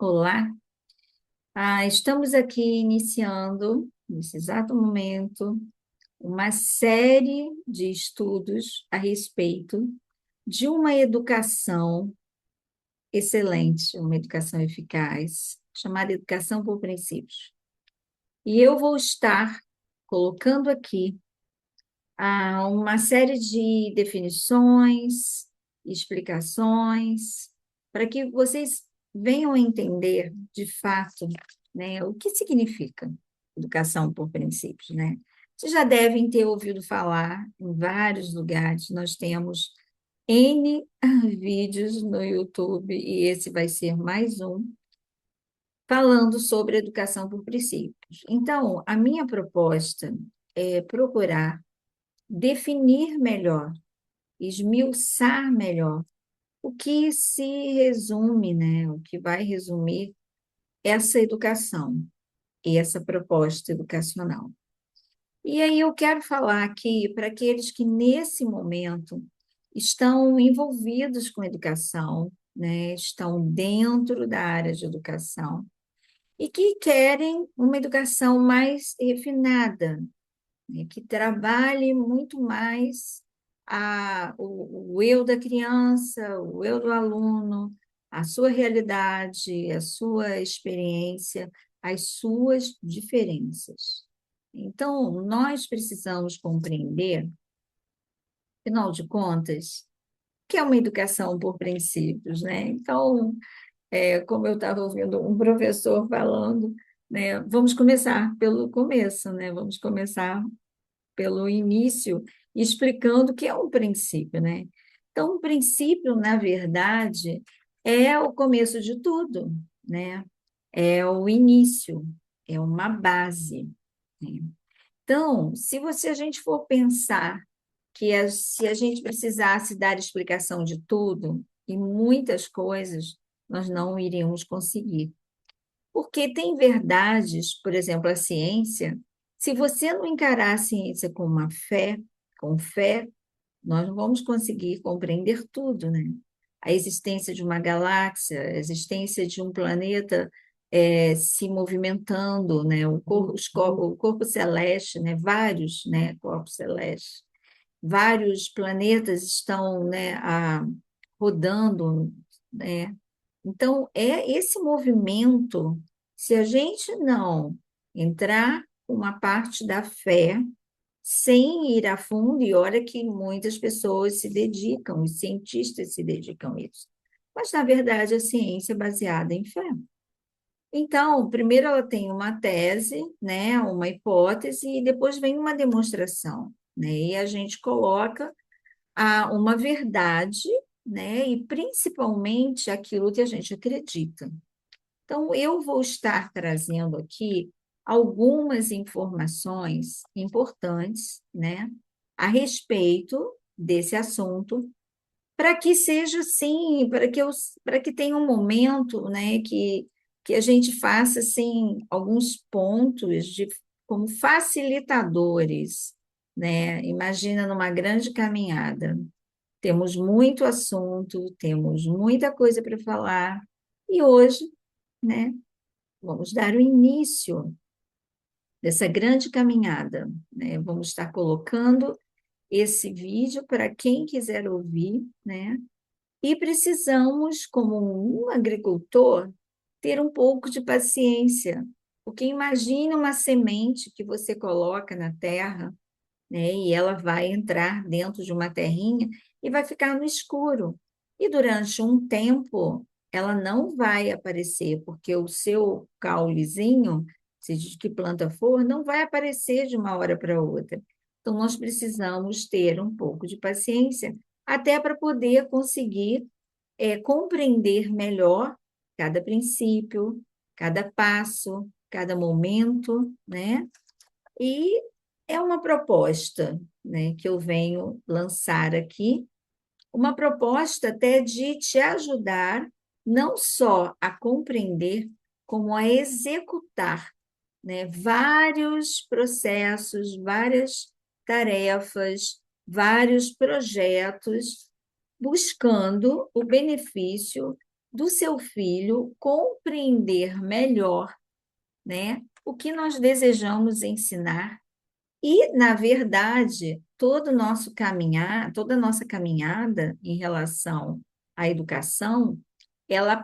Olá, estamos aqui iniciando, nesse exato momento, uma série de estudos a respeito de uma educação excelente, uma educação eficaz, chamada Educação por Princípios. E eu vou estar colocando aqui uma série de definições, explicações, para que vocês venham a entender, de fato, né, o que significa educação por princípios, né? Vocês já devem ter ouvido falar em vários lugares, nós temos N vídeos no YouTube, e esse vai ser mais um, falando sobre educação por princípios. Então, a minha proposta é procurar definir melhor, esmiuçar melhor o que se resume, né? O que vai resumir essa educação e essa proposta educacional. E aí eu quero falar aqui para aqueles que nesse momento estão envolvidos com educação, né? Estão dentro da área de educação e que querem uma educação mais refinada, né, que trabalhe muito mais o eu da criança, o eu do aluno, a sua realidade, a sua experiência, as suas diferenças. Então, nós precisamos compreender, afinal de contas, que é uma educação por princípios, né? Então, como eu estava ouvindo um professor falando, né, vamos começar pelo começo, né? Vamos começar pelo início, explicando o que é um princípio, né? Então, um princípio, na verdade, é o começo de tudo, né? É o início, é uma base, né? Então, se a gente for pensar que se a gente precisasse dar explicação de tudo e muitas coisas, nós não iríamos conseguir. Porque tem verdades, por exemplo, a ciência, se você não encarar a ciência com uma fé, com fé, nós não vamos conseguir compreender tudo, né? A existência de uma galáxia, a existência de um planeta se movimentando, né? O corpo celeste, né? Vários, né? Corpos celestes, vários planetas estão, né? Rodando, né? Então, é esse movimento, se a gente não entrar com uma parte da fé, sem ir a fundo, e olha que muitas pessoas se dedicam, os cientistas se dedicam a isso. Mas, na verdade, a ciência é baseada em fé. Então, primeiro ela tem uma tese, né, uma hipótese, e depois vem uma demonstração, né? E a gente coloca uma verdade, né? E principalmente aquilo que a gente acredita. Então, eu vou estar trazendo aqui algumas informações importantes, né, a respeito desse assunto, para que seja assim, para que tenha um momento, né, que a gente faça assim alguns pontos como facilitadores, né? Imagina numa grande caminhada. Temos muito assunto, temos muita coisa para falar, e hoje, né, vamos dar o início dessa grande caminhada, né? Vamos estar colocando esse vídeo para quem quiser ouvir, né? E precisamos, como um agricultor, ter um pouco de paciência, porque imagine uma semente que você coloca na terra, né? E ela vai entrar dentro de uma terrinha e vai ficar no escuro. E durante um tempo ela não vai aparecer, porque o seu caulezinho, seja de que planta for, não vai aparecer de uma hora para outra. Então, nós precisamos ter um pouco de paciência, até para poder conseguir compreender melhor cada princípio, cada passo, cada momento, né? E é uma proposta, né, que eu venho lançar aqui, uma proposta até de te ajudar não só a compreender, como a executar, né, vários processos, várias tarefas, vários projetos, buscando o benefício do seu filho compreender melhor, né, o que nós desejamos ensinar e, na verdade, todo o nosso caminhar, toda a nossa caminhada em relação à educação, ela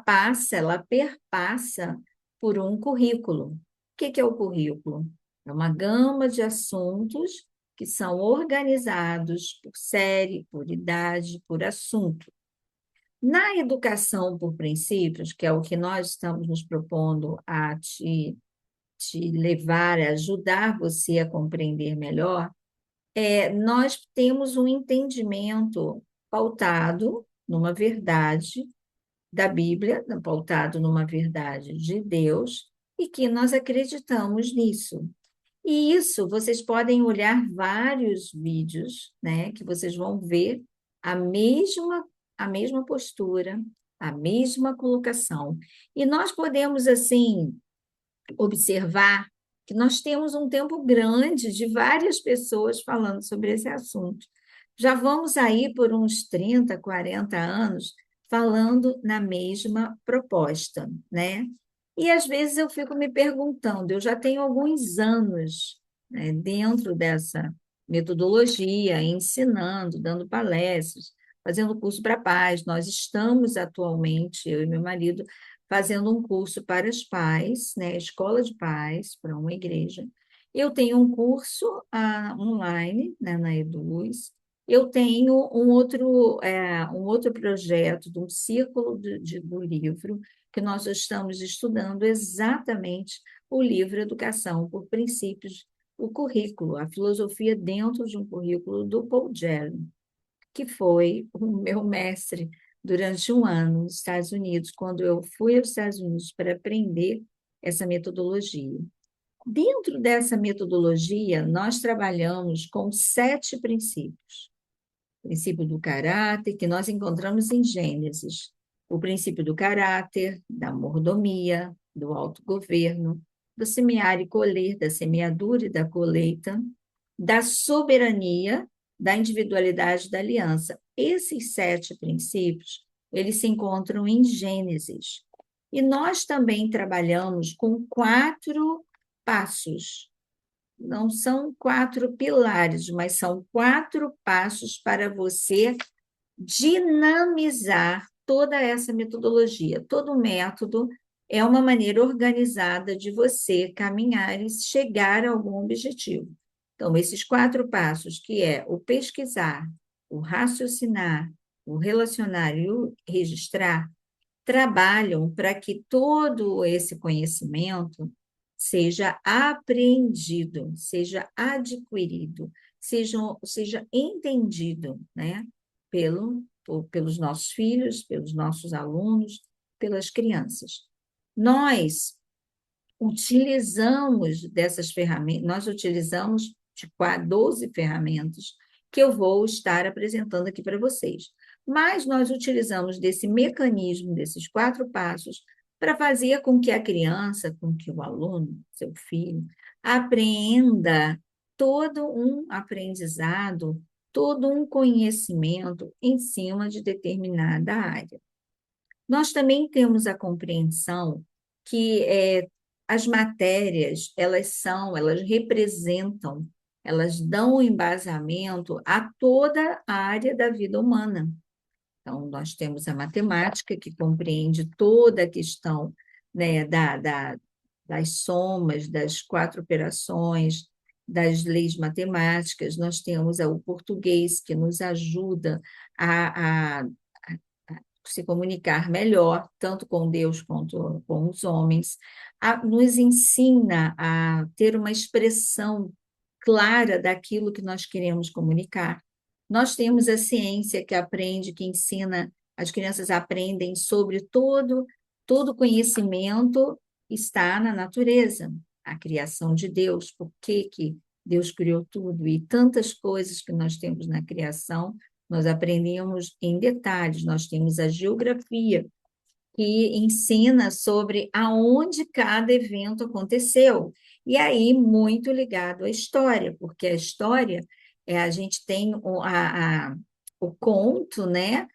perpassa por um currículo. O que é o currículo? É uma gama de assuntos que são organizados por série, por idade, por assunto. Na educação por princípios, que é o que nós estamos nos propondo a te levar, a ajudar você a compreender melhor, nós temos um entendimento pautado numa verdade da Bíblia, pautado numa verdade de Deus, e que nós acreditamos nisso. E isso, vocês podem olhar vários vídeos, né, que vocês vão ver a mesma, a mesma postura, a mesma colocação. E nós podemos, assim, observar que nós temos um tempo grande de várias pessoas falando sobre esse assunto. Já vamos aí por uns 30, 40 anos falando na mesma proposta, né? E às vezes eu fico me perguntando, eu já tenho alguns anos, né, dentro dessa metodologia, ensinando, dando palestras, fazendo curso para pais. Nós estamos atualmente, eu e meu marido, fazendo um curso para os pais, né, escola de pais, para uma igreja. Eu tenho um curso online, né, na Eduz. Eu tenho um outro projeto de um círculo do livro, que nós estamos estudando exatamente o livro Educação por Princípios, o currículo, a filosofia dentro de um currículo do Paul Gerland, que foi o meu mestre durante um ano nos Estados Unidos, quando eu fui aos Estados Unidos para aprender essa metodologia. Dentro dessa metodologia, nós trabalhamos com 7 princípios. O princípio do caráter, que nós encontramos em Gênesis. O princípio do caráter, da mordomia, do autogoverno, do semear e colher, da semeadura e da colheita, da soberania, da individualidade da aliança. Esses 7 princípios, eles se encontram em Gênesis. E nós também trabalhamos com 4 passos. Não são 4 pilares, mas são 4 passos para você dinamizar toda essa metodologia. Todo método é uma maneira organizada de você caminhar e chegar a algum objetivo. Então, esses 4 passos, que é o pesquisar, o raciocinar, o relacionar e o registrar, trabalham para que todo esse conhecimento seja apreendido, seja adquirido, seja entendido, né? Pelos nossos filhos, pelos nossos alunos, pelas crianças. Nós utilizamos dessas ferramentas, nós utilizamos de 12 ferramentas que eu vou estar apresentando aqui para vocês. Mas nós utilizamos desse mecanismo, desses 4 passos, para fazer com que a criança, com que o aluno, seu filho, aprenda todo um aprendizado, todo um conhecimento em cima de determinada área. Nós também temos a compreensão que as matérias, elas representam, elas dão embasamento a toda a área da vida humana. Então, nós temos a matemática, que compreende toda a questão, né, das somas, das 4 operações, das leis matemáticas. Nós temos o português, que nos ajuda a se comunicar melhor, tanto com Deus quanto com os homens, nos ensina a ter uma expressão clara daquilo que nós queremos comunicar. Nós temos a ciência que aprende, que ensina, as crianças aprendem sobre todo conhecimento está na natureza, a criação de Deus, por que Deus criou tudo e tantas coisas que nós temos na criação, nós aprendemos em detalhes. Nós temos a geografia, que ensina sobre aonde cada evento aconteceu. E aí, muito ligado à história, porque a história, a gente tem o conto, né?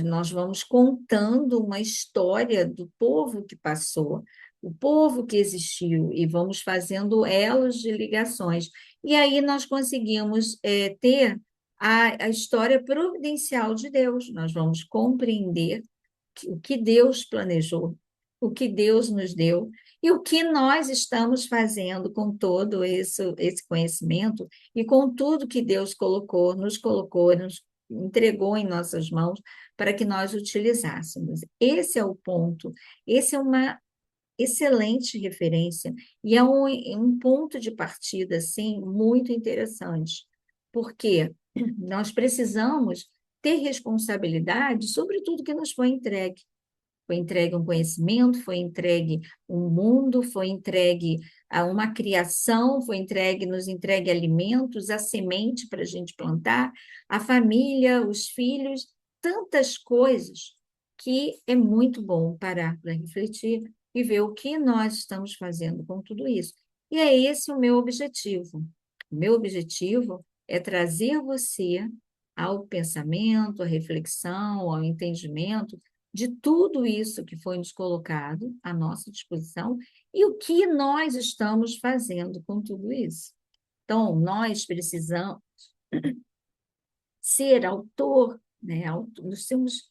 nós vamos contando uma história do povo que passou, o povo que existiu, e vamos fazendo elos de ligações. E aí nós conseguimos ter a história providencial de Deus, nós vamos compreender o que Deus planejou, o que Deus nos deu e o que nós estamos fazendo com todo esse conhecimento e com tudo que Deus colocou, nos entregou em nossas mãos para que nós utilizássemos. Esse é o ponto, esse é uma excelente referência e é um ponto de partida assim muito interessante, porque nós precisamos ter responsabilidade sobre tudo que nos foi entregue. Foi entregue um conhecimento, foi entregue um mundo, foi entregue a uma criação, nos entregue alimentos, a semente para a gente plantar, a família, os filhos, tantas coisas que é muito bom parar para refletir e ver o que nós estamos fazendo com tudo isso. E é esse o meu objetivo. O meu objetivo é trazer você ao pensamento, à reflexão, ao entendimento de tudo isso que foi nos colocado à nossa disposição e o que nós estamos fazendo com tudo isso. Então, nós precisamos ser autor, né? Nós somos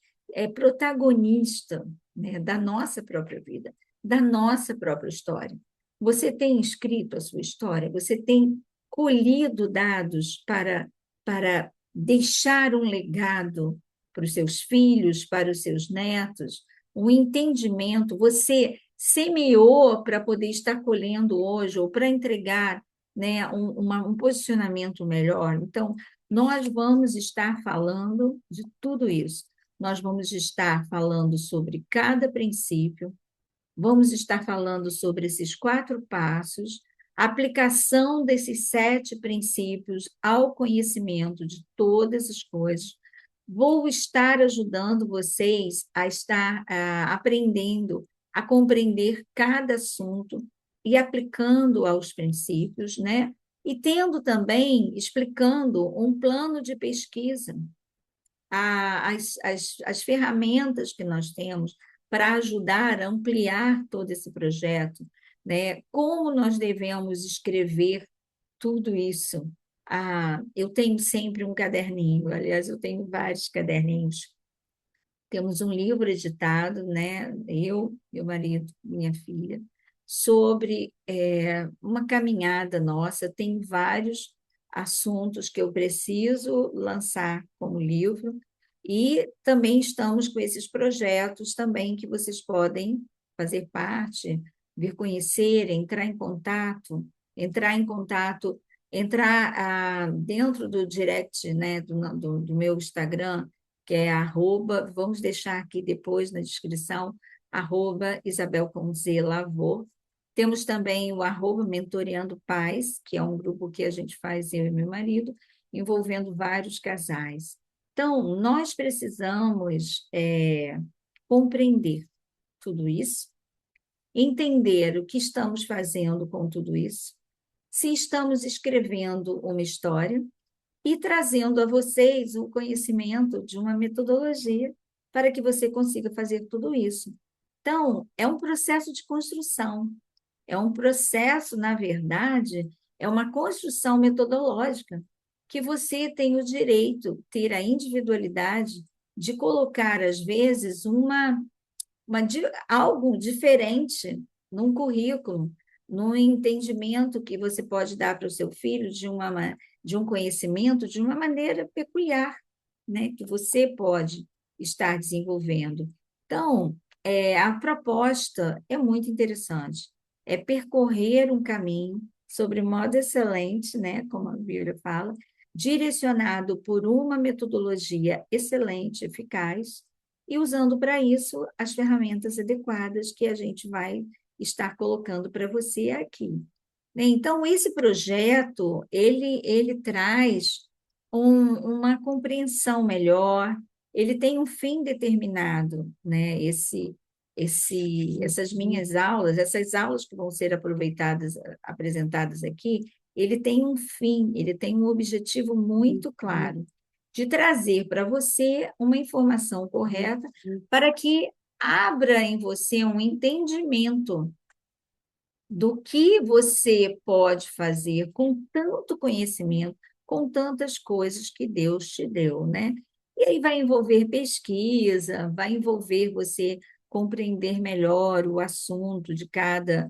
protagonista, né? Da nossa própria vida, da nossa própria história. Você tem escrito a sua história, você tem colhido dados para deixar um legado para os seus filhos, para os seus netos, um entendimento. Você semeou para poder estar colhendo hoje ou para entregar, né, um posicionamento melhor. Então, nós vamos estar falando de tudo isso. Nós vamos estar falando sobre cada princípio, vamos estar falando sobre esses 4 passos, a aplicação desses 7 princípios ao conhecimento de todas as coisas. Vou estar ajudando vocês a estar aprendendo a compreender cada assunto e aplicando aos princípios, né? E tendo também, explicando um plano de pesquisa, as ferramentas que nós temos para ajudar a ampliar todo esse projeto, né? Como nós devemos escrever tudo isso. Eu tenho sempre um caderninho, aliás, eu tenho vários caderninhos. Temos um livro editado, né? Eu, meu marido, minha filha, sobre uma caminhada nossa. Tem vários assuntos que eu preciso lançar como livro, e também estamos com esses projetos também que vocês podem fazer parte, vir conhecer, entrar em contato, entrar dentro do direct, né, do meu Instagram, que é arroba, vamos deixar aqui depois na descrição, arroba Isabel com Z Lavor. Temos também o arroba Mentoreando Pais, que é um grupo que a gente faz, eu e meu marido, envolvendo vários casais. Então, nós precisamos compreender tudo isso, entender o que estamos fazendo com tudo isso, se estamos escrevendo uma história, e trazendo a vocês o conhecimento de uma metodologia para que você consiga fazer tudo isso. Então, é um processo de construção, é um processo, na verdade, é uma construção metodológica que você tem o direito, ter a individualidade de colocar, às vezes, algo diferente num currículo, num entendimento que você pode dar para o seu filho de um conhecimento de uma maneira peculiar, né, que você pode estar desenvolvendo. Então, a proposta é muito interessante, é percorrer um caminho sobre modo excelente, né, como a Bíblia fala, direcionado por uma metodologia excelente, eficaz, e usando para isso as ferramentas adequadas que a gente vai estar colocando para você aqui. Então, esse projeto, ele traz uma compreensão melhor, ele tem um fim determinado, né? Essas minhas aulas, essas aulas que vão ser apresentadas aqui, ele tem um fim, ele tem um objetivo muito claro, de trazer para você uma informação correta para que abra em você um entendimento do que você pode fazer com tanto conhecimento, com tantas coisas que Deus te deu, né? E aí vai envolver pesquisa, vai envolver você compreender melhor o assunto de cada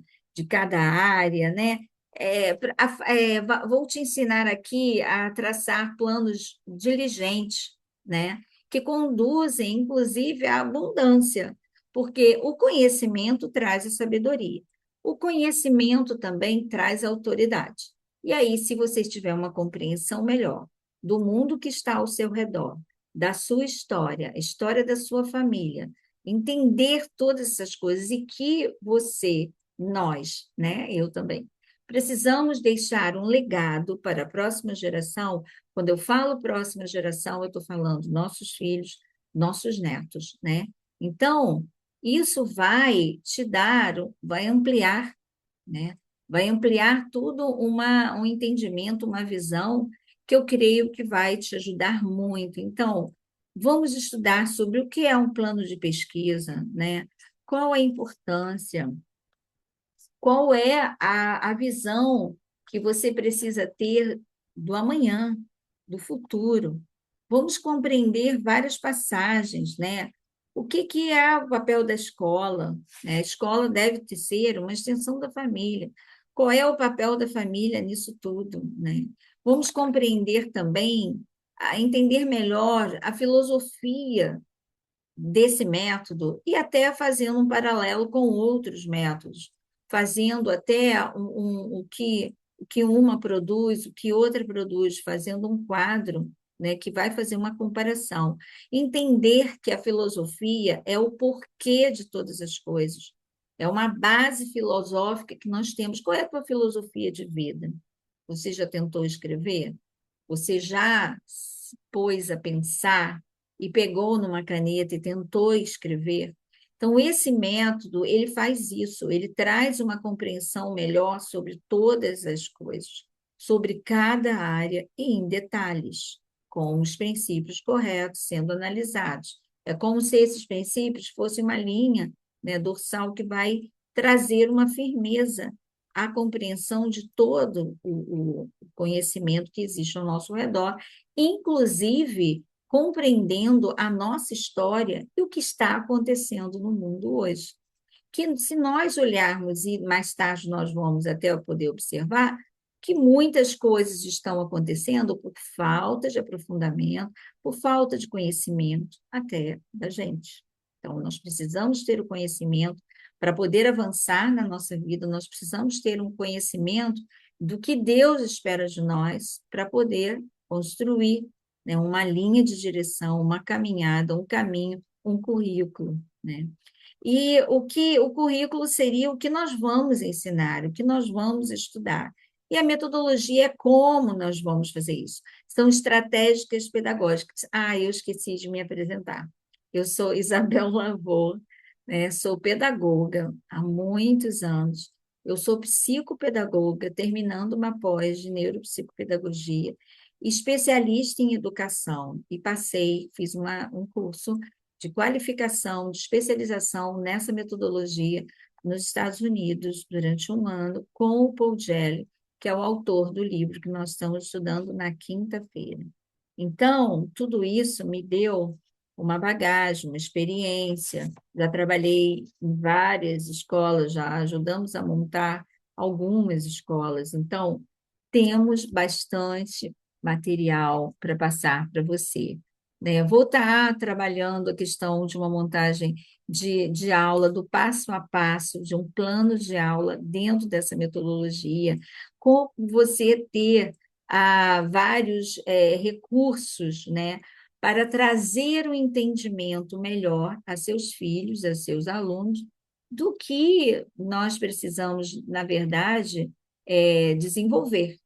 área, né? Vou te ensinar aqui a traçar planos diligentes, né? Que conduzem, inclusive, à abundância, porque o conhecimento traz a sabedoria. O conhecimento também traz autoridade. E aí, se você tiver uma compreensão melhor do mundo que está ao seu redor, da sua história, a história da sua família, entender todas essas coisas e que você, nós, né, eu também, precisamos deixar um legado para a próxima geração. Quando eu falo próxima geração, eu estou falando nossos filhos, nossos netos, né? Então, isso vai te dar, vai ampliar, né? Vai ampliar tudo um entendimento, uma visão que eu creio que vai te ajudar muito. Então, vamos estudar sobre o que é um plano de pesquisa, né? Qual a importância, qual é a visão que você precisa ter do amanhã, do futuro. Vamos compreender várias passagens, né? O que é o papel da escola? Né? A escola deve ser uma extensão da família. Qual é o papel da família nisso tudo, né? Vamos compreender também, entender melhor a filosofia desse método e até fazendo um paralelo com outros métodos, fazendo até o que uma produz, o que outra produz, fazendo um quadro, né, que vai fazer uma comparação. Entender que a filosofia é o porquê de todas as coisas. É uma base filosófica que nós temos. Qual é a tua filosofia de vida? Você já tentou escrever? Você já se pôs a pensar e pegou numa caneta e tentou escrever? Então, esse método, ele faz isso, ele traz uma compreensão melhor sobre todas as coisas, sobre cada área e em detalhes, com os princípios corretos sendo analisados. É como se esses princípios fossem uma linha, né, dorsal que vai trazer uma firmeza à compreensão de todo o conhecimento que existe ao nosso redor, inclusive compreendendo a nossa história e o que está acontecendo no mundo hoje. Que se nós olharmos, e mais tarde nós vamos até poder observar, que muitas coisas estão acontecendo por falta de aprofundamento, por falta de conhecimento até da gente. Então, nós precisamos ter o conhecimento para poder avançar na nossa vida, nós precisamos ter um conhecimento do que Deus espera de nós para poder construir, né, uma linha de direção, uma caminhada, um caminho, um currículo, né? E o currículo seria o que nós vamos ensinar, o que nós vamos estudar. E a metodologia é como nós vamos fazer isso. São estratégicas pedagógicas. Ah, eu esqueci de me apresentar. Eu sou Isabel Lavor, né? Sou pedagoga há muitos anos. Eu sou psicopedagoga, terminando uma pós de neuropsicopedagogia, especialista em educação, e fiz um curso de qualificação, de especialização nessa metodologia nos Estados Unidos durante um ano com o Paul Gelli, que é o autor do livro que nós estamos estudando na quinta-feira. Então, tudo isso me deu uma bagagem, uma experiência. Já trabalhei em várias escolas, já ajudamos a montar algumas escolas. Então, temos bastante material para passar para você, né? Vou estar trabalhando a questão de uma montagem de aula, do passo a passo, de um plano de aula dentro dessa metodologia, com você ter vários recursos, né, para trazer um entendimento melhor a seus filhos, a seus alunos, do que nós precisamos, na verdade, desenvolver.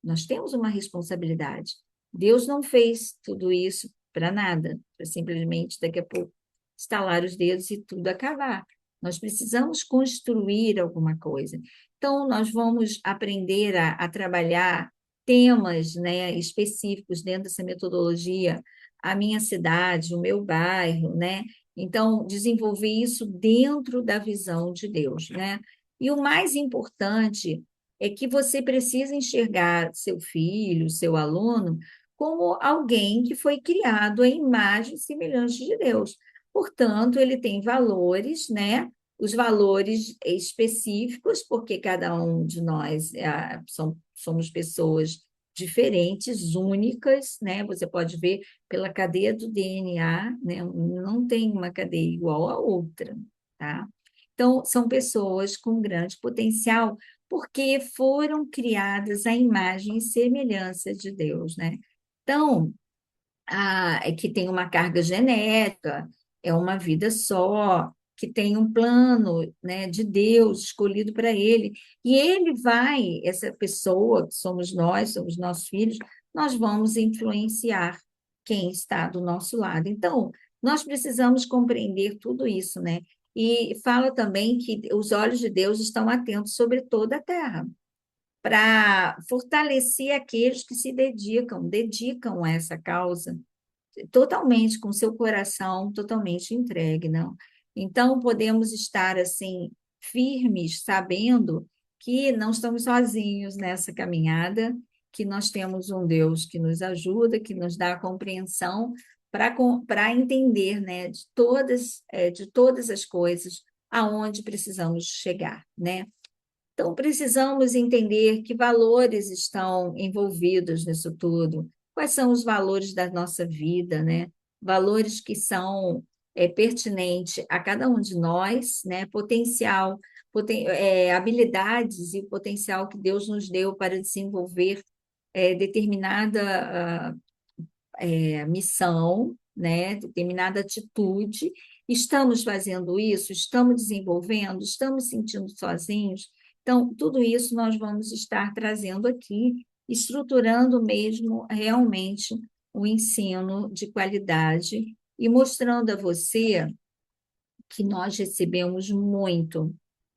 Nós temos uma responsabilidade. Deus não fez tudo isso para nada, para simplesmente daqui a pouco estalar os dedos e tudo acabar. Nós precisamos construir alguma coisa. Então, nós vamos aprender a trabalhar temas, né, específicos dentro dessa metodologia, a minha cidade, o meu bairro, né? Então, desenvolver isso dentro da visão de Deus, né? E o mais importante é que você precisa enxergar seu filho, seu aluno, como alguém que foi criado à imagem e semelhança de Deus. Portanto, ele tem valores, né? Os valores específicos, porque cada um de nós somos pessoas diferentes, únicas, né? Você pode ver pela cadeia do DNA, né? Não tem uma cadeia igual à outra, tá? Então, são pessoas com grande potencial, porque foram criadas à imagem e semelhança de Deus, né? Então, é que tem uma carga genética, é uma vida só, que tem um plano, né, de Deus escolhido para ele, e ele vai, essa pessoa, que somos nós, somos nossos filhos, nós vamos influenciar quem está do nosso lado. Então, nós precisamos compreender tudo isso, né? E fala também que os olhos de Deus estão atentos sobre toda a terra, para fortalecer aqueles que se dedicam a essa causa totalmente com seu coração totalmente entregue, não? Então podemos estar assim firmes, sabendo que não estamos sozinhos nessa caminhada, que nós temos um Deus que nos ajuda, que nos dá a compreensão para entender, né, de todas as coisas aonde precisamos chegar, né? Então, precisamos entender que valores estão envolvidos nisso tudo, quais são os valores da nossa vida, né? Valores que são pertinentes a cada um de nós, né? Habilidades e potencial que Deus nos deu para desenvolver determinada missão, né? Determinada atitude. Estamos fazendo isso, estamos desenvolvendo, estamos sentindo sozinhos. Então, tudo isso nós vamos estar trazendo aqui, estruturando mesmo realmente o ensino de qualidade e mostrando a você que nós recebemos muito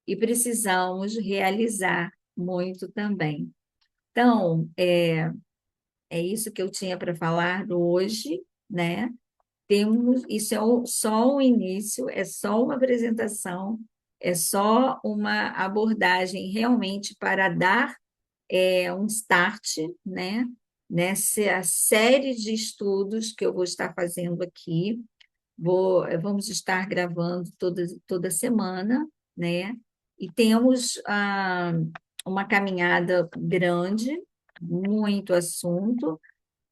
e precisamos realizar muito também. Então, é isso que eu tinha para falar hoje, né? Isso só o início, é só uma apresentação, é só uma abordagem realmente para dar um start, né? Nessa série de estudos que eu vou estar fazendo aqui. Vamos estar gravando toda semana, né? E temos uma caminhada grande, muito assunto,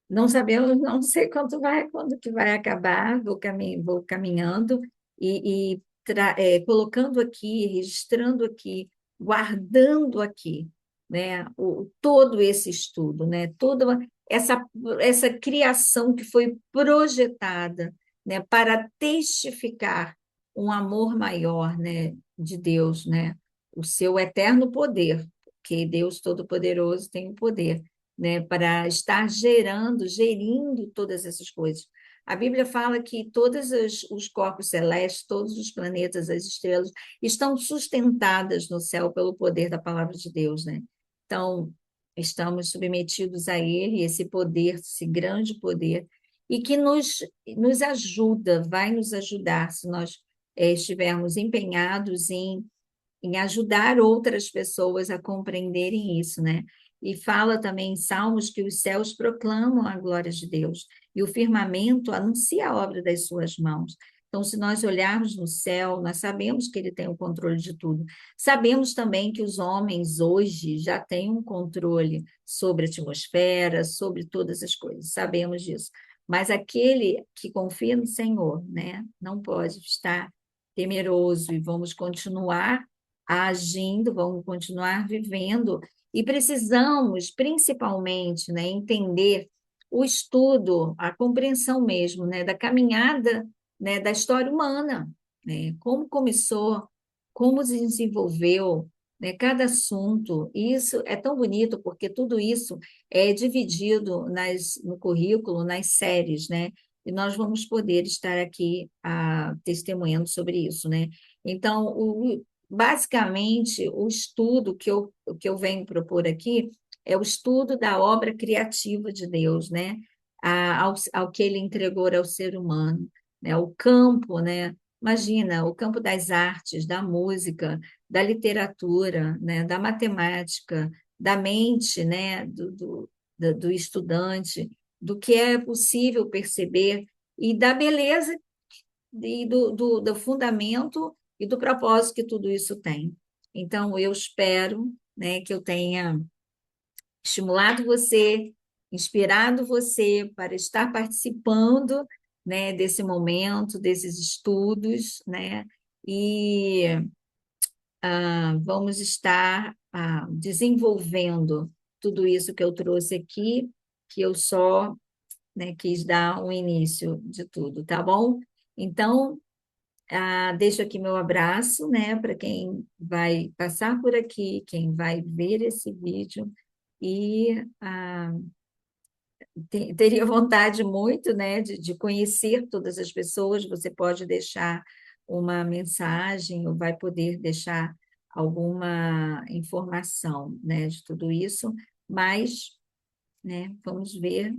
não sabemos, não sei quando que vai acabar, vou caminhando e colocando aqui, registrando aqui, guardando aqui, né, todo esse estudo, né, essa criação que foi projetada, né, para testificar um amor maior, né, de Deus, né, o seu eterno poder, porque Deus Todo-Poderoso tem o poder, né, para estar gerindo todas essas coisas. A Bíblia fala que todos os corpos celestes, todos os planetas, as estrelas, estão sustentadas no céu pelo poder da palavra de Deus, né? Então, estamos submetidos a Ele, esse poder, esse grande poder, e que nos ajuda, vai nos ajudar se nós estivermos empenhados em ajudar outras pessoas a compreenderem isso, né? E fala também em Salmos que os céus proclamam a glória de Deus e o firmamento anuncia a obra das suas mãos. Então, se nós olharmos no céu, nós sabemos que ele tem o controle de tudo. Sabemos também que os homens hoje já têm um controle sobre a atmosfera, sobre todas as coisas. Sabemos disso. Mas aquele que confia no Senhor, né, não pode estar temeroso e vamos continuar agindo, vamos continuar vivendo e precisamos, principalmente, né, entender o estudo, a compreensão mesmo, né, da caminhada, né, da história humana, né, como começou, como se desenvolveu, né, cada assunto. E isso é tão bonito porque tudo isso é dividido no currículo, nas séries, né? E nós vamos poder estar aqui testemunhando sobre isso, né? Então, basicamente, o estudo que eu venho propor aqui é o estudo da obra criativa de Deus, né? Ao que ele entregou ao ser humano, né? O campo, né? Imagina, o campo das artes, da música, da literatura, né? Da matemática, da mente, né? Do estudante, do que é possível perceber e da beleza e do fundamento e do propósito que tudo isso tem. Então, eu espero, né, que eu tenha estimulado você, inspirado você para estar participando, né, desse momento, desses estudos, né, e vamos estar desenvolvendo tudo isso que eu trouxe aqui, que eu só, né, quis dar um início de tudo, tá bom? Então, deixo aqui meu abraço, né, para quem vai passar por aqui, quem vai ver esse vídeo, e teria vontade muito, né, de conhecer todas as pessoas. Você pode deixar uma mensagem ou vai poder deixar alguma informação, né, de tudo isso, mas, né, vamos ver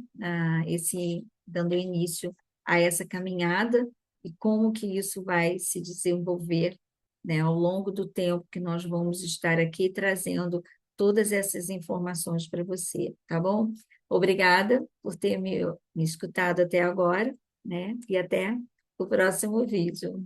esse dando início a essa caminhada e como que isso vai se desenvolver, né, ao longo do tempo que nós vamos estar aqui trazendo todas essas informações para você, tá bom? Obrigada por ter me escutado até agora, né? E até o próximo vídeo.